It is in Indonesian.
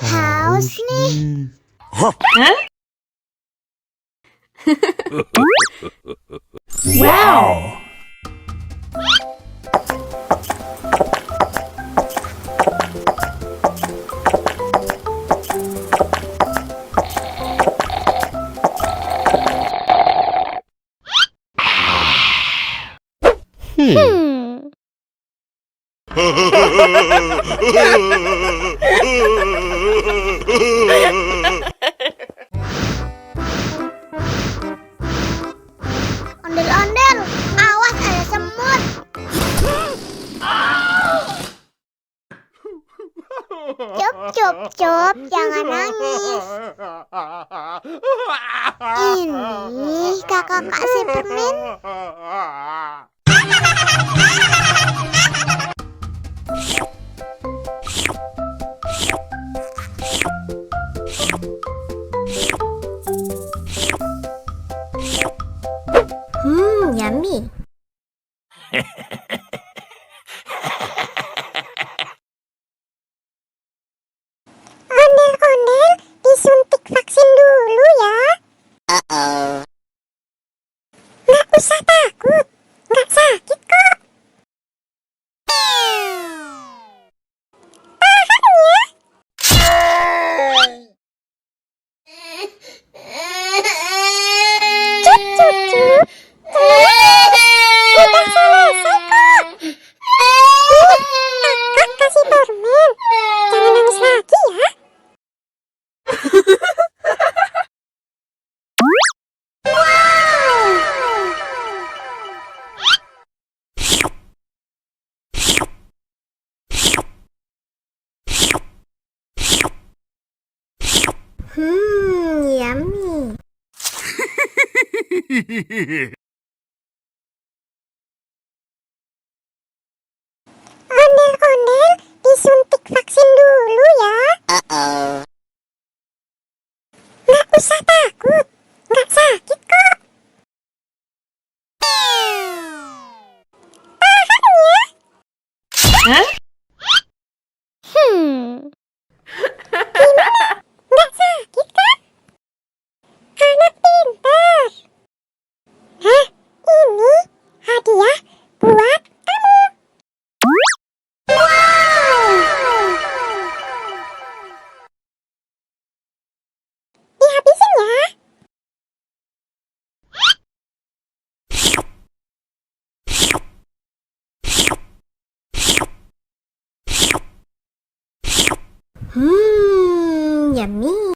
Haus nih. Wow. Ondel-ondel, awas ada semut. Cop, cop, cop, jangan nangis. Ini kakak kasih permen. Yummy. Ondel-ondel, disuntik vaksin dulu ya. Nggak usah takut, nggak sakit kok. Tahan ya. Cup, cup, cup. Udah selesai kok. Kakak kasih permen. Jangan nangis lagi ya. Yummy. Ondel-ondel, disuntik vaksin dulu ya. Nggak usah takut, nggak sakit kok. Tahan ya. Gimana? Nggak sakit kan? Anak pintar. Hah? Ini hadiah buat kamu. Dihabisin ya. Yummy.